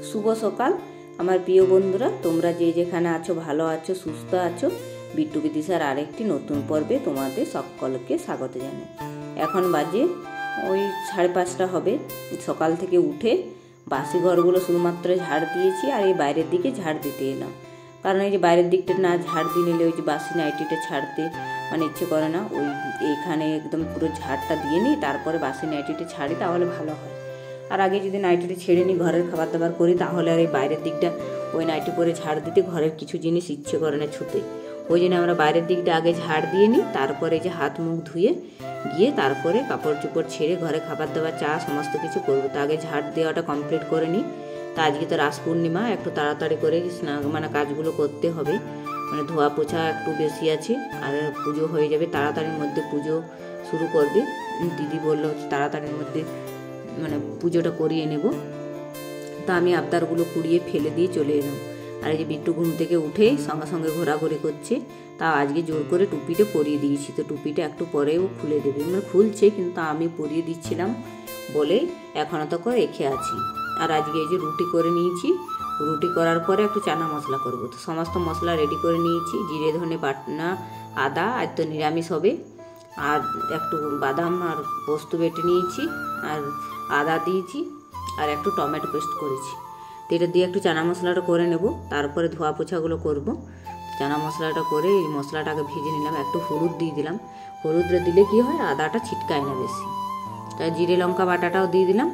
শুভ সকাল আমার প্রিয় বন্ধুরা, তোমরা যে যেখানে আছো ভালো আছো, সুস্থ আছো। বিট্টু বিদিশার আরেকটি নতুন পর্বে তোমাদের সকলকে স্বাগত জানাই। এখন বাজে ওই 5:30 হবে। সকাল থেকে উঠে বাসি ঘরগুলো শুধুমাত্র ঝাড় দিয়েছি, আর এই বাইরের দিকে ঝাড় দিতে এলাম। কারণ এই যে বাইরের দিকটা না ঝাড় দিয়ে নিলে ওই যে বাসি নাইটিটা ছাড়তে ইচ্ছে করে না। ওই এইখানে একদম পুরো ঝাড়টা দিয়ে নিই, তারপরে বাসি নাইটিটা ছাড়ি, তাহলে ভালো হয়। আর আগে যদি নাইটিটা ছেড়ে নিই, ঘরের খাবার দাবার করি, তাহলে আর এই বাইরের দিকটা ওই নাইটি পরে ঝাড় দিতে ঘরের কিছু জিনিস ইচ্ছে করে না ছুতে। ওই জন্য আমরা বাইরের দিকটা আগে ঝাড় দিয়ে নিই, তারপরে যে হাত মুখ ধুয়ে গিয়ে তারপরে কাপড় চোপড় ছেড়ে ঘরে খাবার দাবার চা সমস্ত কিছু করবো। তো আগে ঝাড় দেওয়াটা কমপ্লিট করে নিই। তা আজকে তো রাস পূর্ণিমা, একটু তাড়াতাড়ি করে কাজগুলো করতে হবে। ধোয়া পোছা একটু বেশি আছে, আর পুজো হয়ে যাবে তাড়াতাড়ির মধ্যে। পুজো শুরু করবে, দিদি বললো তাড়াতাড়ির মধ্যে পুজোটা করিয়ে নেব। তা আমি আবদারগুলো কুড়িয়ে ফেলে দিয়ে চলে এলাম। আর এই যে বিট্টু ঘুম থেকে উঠেই সঙ্গে সঙ্গে ঘোরাঘুরি করছে। তা আজকে জোর করে টুপিটা পরিয়ে দিয়েছি। তো টুপিটা একটু পরেও খুলে দেবে, খুলছে, কিন্তু আমি পরিয়ে দিচ্ছিলাম বলে এখনও তো রেখে আছি। আর আজকে এই যে রুটি করে নিয়েছি। রুটি করার পরে একটু চানা মশলা করব। তো সমস্ত মশলা রেডি করে নিয়েছি, জিরে ধনে বাটনা, আদা, আজ তো নিরামিষ হবে। আর একটু বাদাম আর পোস্ত বেটে নিয়েছি, আর আদা দিয়েছি, আর একটু টমেটো পেস্ট করেছি। তো এটা দিয়ে একটু চানা মশলাটা করে নেব, তারপরে ধোয়া পোছাগুলো করব। চানা মশলাটা করে এই মশলাটাকে ভেজে নিলাম, একটু হলুদ দিয়ে দিলাম। হলুদটা দিলে কি হয়, আদাটা ছিটকায় না বেশি। তাই জিরে লঙ্কা বাটাটাও দিয়ে দিলাম।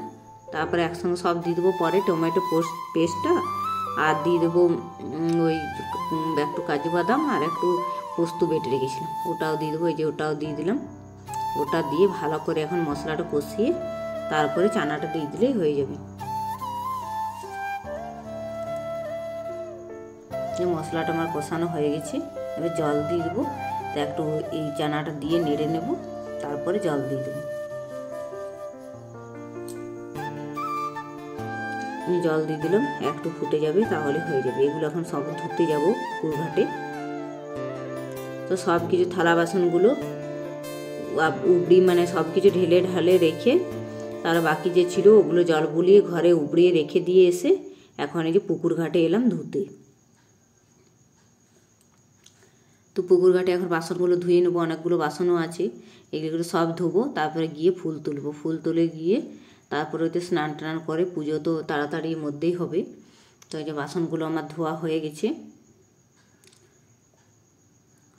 তারপরে একসঙ্গে সব দিয়ে দেবো পরে, টমেটো পেস্টটা, আর দিয়ে দেবো ওই একটু কাজু বাদাম আর একটু পোস্ত বেটে রেখেছিলাম, ওটাও দিয়ে দেবো। এই যে ওটাও দিয়ে দিলাম। ওটা দিয়ে ভালো করে এখন মশলাটা কষিয়ে তারপরে চানাটা দিয়ে দিলেই হয়ে যাবে। এই মশলাটা আমার কষানো হয়ে গেছে, এবার জল দিয়ে দেবো। তো একটু এই চানাটা দিয়ে নেড়ে নেব, তারপরে জল দিয়ে দেবো। জল দিয়ে দিলাম, একটু ফুটে যাবে, তাহলে হয়ে যাবে। এগুলো এখন সব ধুতে যাবো পুকুর ঘাটে। তো সব কিছু থালা বাসনগুলো উবড়ি সব কিছু ঢেলে ঢালে রেখে, তার বাকি যে ছিল ওগুলো জল বুলিয়ে ঘরে উবড়িয়ে রেখে দিয়ে এসে এখন এই যে পুকুর ঘাটে এলাম ধুতে। তো পুকুর ঘাটে এখন বাসনগুলো ধুয়ে নেবো, অনেকগুলো বাসনও আছে, এগুলো সব ধুবো। তারপরে গিয়ে ফুল তুলবো, ফুল তুলে গিয়ে তারপরে ওইতে স্নান টান করে, পুজো তো তাড়াতাড়ির মধ্যেই হবে। তো এই যে বাসনগুলো আমার ধোয়া হয়ে গেছে।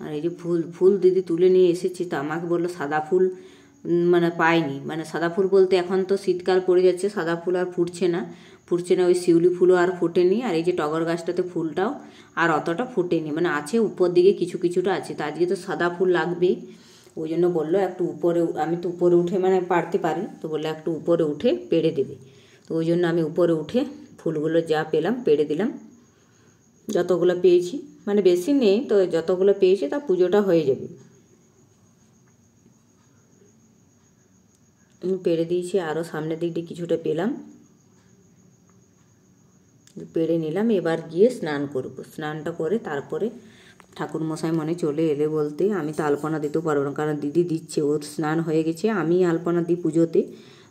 আর এই যে ফুল দিদি তুলে নিয়ে এসেছি। তো আমাকে বললো সাদা ফুল পাইনি, সাদা ফুল বলতে এখন তো শীতকাল পড়ে যাচ্ছে, সাদা ফুল আর ফুটছে না। ওই শিউলি ফুলও আর ফোটেনি। আর এই যে টগর গাছটাতে ফুলটাও আর অতটা ফোটেনি, আছে উপর দিকে কিছুটা আছে। তো আজকে তো সাদা ফুল লাগবেই, ওই জন্য বললো একটু উপরে, আমি তো উপরে উঠে পারতে পারি, তো বললো একটু উপরে উঠে পেড়ে দেবে। তো ওই জন্য আমি উপরে উঠে ফুলগুলো যা পেলাম পেড়ে দিলাম, যতগুলো পেয়েছি, বেশি নেই, তো যতগুলো পেয়েছি তা পুজোটা হয়ে যাবে। পেড়ে দিয়েছি, আরও সামনের দিক দিয়ে কিছুটা পেলাম, পেড়ে নিলাম। এবার গিয়ে স্নান করব। স্নানটা করে তারপরে ঠাকুরমশাই চলে এলে বলতে আমি তো আলপনা দিতেও পারবো না, কারণ দিদি দিচ্ছে, ওর স্নান হয়ে গেছে। আমি আলপনা দিই পুজোতে,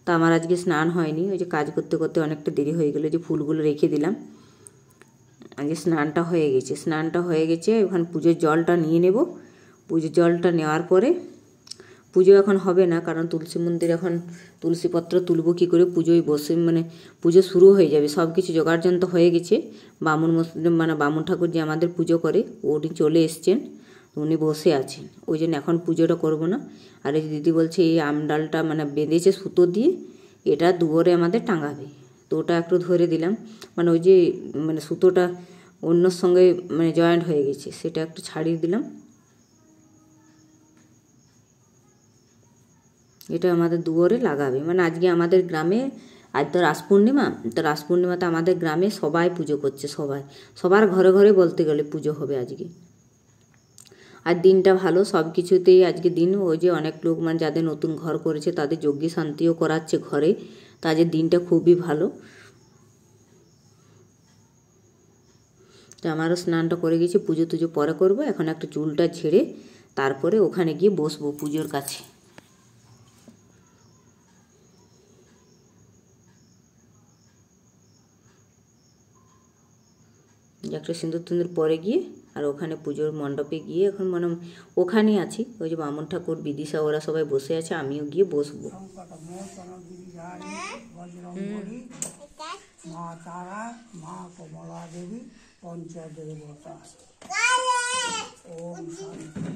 তো আমার আজকে স্নান হয়নি। ওই যে কাজ করতে করতে অনেকটা দেরি হয়ে গেলো, যে ফুলগুলো রেখে দিলাম। আজকে স্নানটা হয়ে গেছে। ওখানে পুজোর জলটা নিয়ে নেব। পুজোর জলটা নেওয়ার পরে পুজো এখন হবে না, কারণ তুলসী মন্দির এখন তুলসীপত্র তুলব কী করে, পুজোয় বসে পুজো শুরু হয়ে যাবে। সব কিছু জোগাড়যন্ত্র হয়ে গেছে। বামুন ঠাকুর যে আমাদের পুজো করে, উনি চলে এসছেন, উনি বসে আছেন, ওই জন্য এখন পুজোটা করব না। আর এই দিদি বলছে এই আমডালটা বেঁধেছে সুতো দিয়ে, এটা দুয়ারে আমাদের টাঙাবে। তো ওটা একটু ধরে দিলাম, ওই যে সুতোটা অন্যর সঙ্গে জয়েন্ট হয়ে গেছে, সেটা একটু ছাড়িয়ে দিলাম। এটা আমাদের দুয়ারে লাগাবে। আজকে আমাদের গ্রামে, আজ তো রাস পূর্ণিমা, তো রাস পূর্ণিমাতে আমাদের গ্রামে সবাই পুজো করছে, সবার ঘরে ঘরে বলতে গেলে পুজো হবে আজকে। আর দিনটা ভালো, সব কিছুতেই আজকে দিন। ওই যে অনেক লোক যাদের নতুন ঘর করেছে তাদের যজ্ঞ শান্তিও করাচ্ছে ঘরে, তো আজকের দিনটা খুবই ভালো। তো আমারও স্নানটা করে গেছি, পুজো টুজো পরে করবো। এখন একটু চুলটা ঝেড়ে তারপরে ওখানে গিয়ে বসবো পুজোর কাছে। একটা সিঁদুর তিন্দুর পরে গিয়ে আর ওখানে পুজোর মণ্ডপে গিয়ে এখন মানে ওখানেই আছি, ওই যে বামুন ঠাকুর বিদিশা ওরা সবাই বসে আছে, আমিও গিয়ে বসবো। মা তারা, মা কমলা দেবী, পঞ্চদেবতা। ওম শান্তি,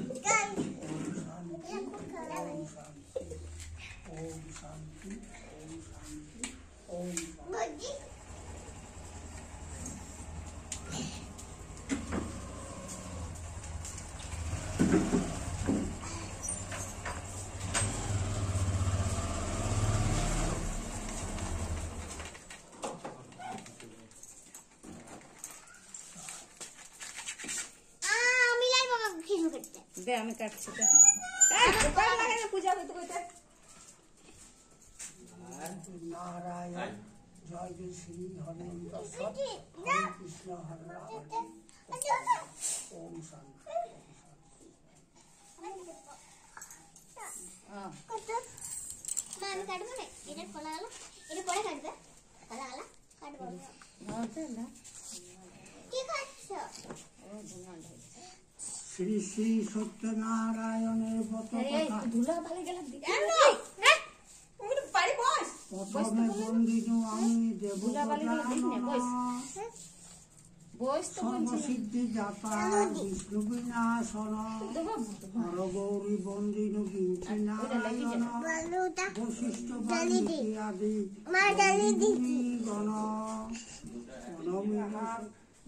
ওম শান্তি, ওম শান্তি, ওম শান্তি, ওম শান্তি, ওম শান্তি। দে আমি কাটছি পূজা করতে করতে। নারায়ণ জয় শ্রী হনুমন্ত কৃষ্ণ হরে ওম শান্তি। আমি কাটবো না, এটা খোলা গেল, এটা পরে কাটবে, খোলা গেল কাটবো না। কি খাচ্ছো? শ্রী শ্রী সত্যনারায়ণের ব্রত কথা প্রথমে বন্দিনু আমি সর্বসিদ্ধি দাতা বিষ্ণু বিনাশন হর গৌরী বন্দিনু বিঞ্চি নারায়ণ বৈশিষ্ট্য বাল্মীকি আদি গণ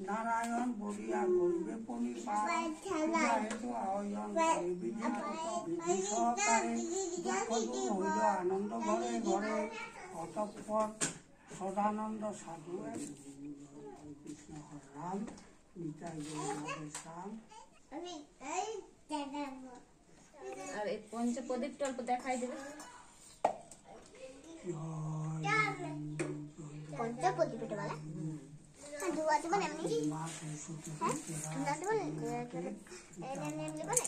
নারায়ণ বলিয়া গরিবে পরিপাল হেতু আয়োজন করে বিধি সহকারে দুঃখ দূর হইল আনন্দ ঘরে ঘরে। অতঃপর সদানন্দ সাধু কৃষ্ণ হর রাম নিতাই শ্যাম। আর এই পঞ্চপ্রদীপটা অল্প দেখাই দেবে। পঞ্চপ্রদীপ এটা বলে দুয়াতে বলে এমনি হ্যাঁ দুয়াতে বলে এমনি বলে।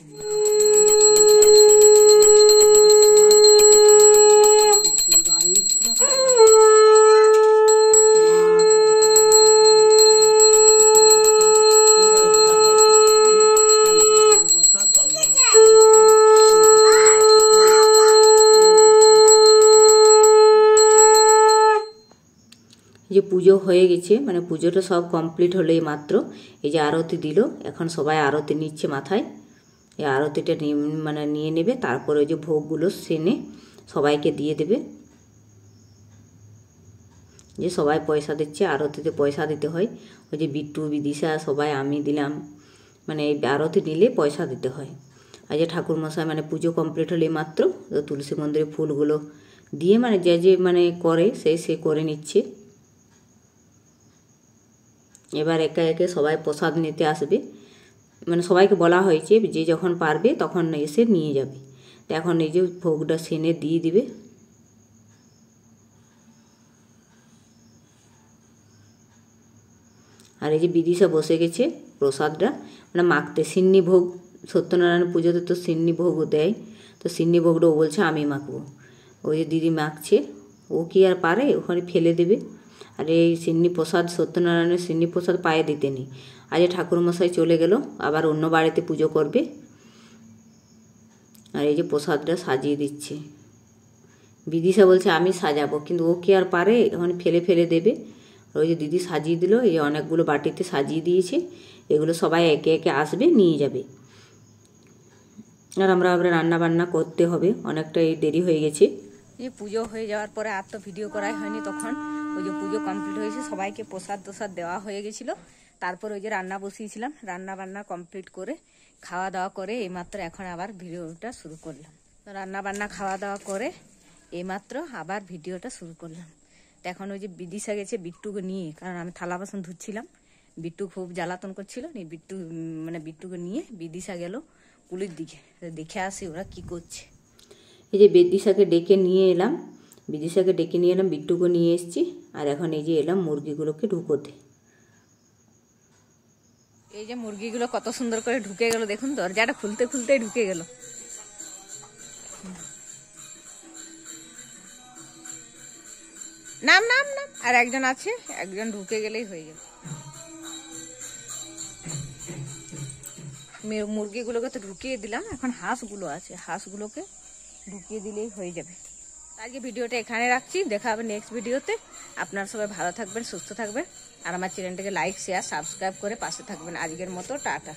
যে পুজো হয়ে গেছে, মানে পুজোটা সব কমপ্লিট হলো এই মাত্র। এই যে আরতি দিল, এখন সবাই আরতি নিচ্ছে মাথায়। এই আরতিটা মানে নিয়ে নেবে, তারপরে ওই যে ভোগগুলো সেনে সবাইকে দিয়ে দেবে। যে সবাই পয়সা দিচ্ছে, আরতিতে পয়সা দিতে হয়। ওই যে বিট্টু বিদিশা সবাই আমি দিলাম, মানে এই আরতি নিলে পয়সা দিতে হয়। আর যে ঠাকুরমশাই মানে পুজো কমপ্লিট হলে মাত্র তুলসী মন্দিরে ফুলগুলো দিয়ে মানে যে মানে করে সে করে নিচ্ছে। এবার একে একে সবাই প্রসাদ নিতে আসবে, মানে সবাইকে বলা হয়েছে যে যখন পারবে তখন এসে নিয়ে যাবে। তো এখন এই যে ভোগটা সেনে দিয়ে দিবে। আর এই যে বিদিশা বসে গেছে প্রসাদটা মানে মাখতে। সিন্নি ভোগ সত্যনারায়ণ পুজোতে তো সিন্নি ভোগও দেয়, তো সিন্নি ভোগটা ও বলছে আমি মাখবো। ওই যে দিদি মাখছে, ও কি আর পারে, ওখানে ফেলে দেবে। আর এই সিন্নি প্রসাদ সত্যনারায়ণের সিন্নি প্রসাদ পায়ে দিতে নেই। আজ ঠাকুরমশাই চলে গেল, আবার অন্য বাড়িতে পুজো করবে। আর এই যে প্রসাদটা সাজিয়ে দিচ্ছে। বিদিশা বলছে আমি সাজাবো, কিন্তু ও কি আর পারে, ওখানে ফেলে দেবে। ওই যে দিদি সাজিয়ে দিল, এই অনেকগুলো বাটিতে সাজিয়ে দিয়েছে। এগুলো সবাই একে একে আসবে নিয়ে যাবে। আর আমরা আবার রান্না বান্না করতে হবে, অনেকটা এই দেরি হয়ে গেছে। এই পুজো হয়ে যাওয়ার পরে আর তো ভিডিও করাই হয়নি। তখন ওই যে পুজো কমপ্লিট হয়েছে, সবাইকে প্রসাদ দেওয়া হয়ে গেছিলো। তারপর ওই যে রান্না বসিয়েছিলাম, রান্না বান্না কমপ্লিট করে খাওয়া দাওয়া করে এইমাত্র এখন আবার ভিডিওটা শুরু করলাম। রান্না বান্না খাওয়া দাওয়া করে এইমাত্র আবার ভিডিওটা শুরু করলাম। তো এখন ওই যে বিদিশা গেছে বিট্টুকে নিয়ে, কারণ আমি থালা বাসন ধুচ্ছিলাম। বিট্টু খুব জ্বালাতন করছিল, বিট্টুকে নিয়ে বিদিশা গেল কুলির দিকে, দেখে আসি ওরা কি করছে। এই যে বিদিশাকে ডেকে নিয়ে এলাম, বিট্টুকে নিয়ে এসেছি। আর এখন এই যে এলাম মুরগিগুলোকে ঢুকোতে। এই যে মুরগিগুলো কত সুন্দর করে ঢুকে গেল, দেখুন দরজাটা খুলতেই ঢুকে গেল। নাম আর একজন আছে, একজন ঢুকে গেলেই হয়ে যাবে। মুরগিগুলোকে তো ঢুকিয়ে দিলাম, এখন হাঁসগুলো আছে, হাঁসগুলোকে ঢুকিয়ে দিলেই হয়ে যাবে। আজকে ভিডিওটা এখানে রাখছি, দেখা হবে নেক্সট ভিডিওতে। আপনারা সবাই ভালো থাকবেন, সুস্থ থাকবেন, আর আমার চ্যানেলটাকে লাইক শেয়ার সাবস্ক্রাইব করে পাশে থাকবেন। আজকের মতো টাটা।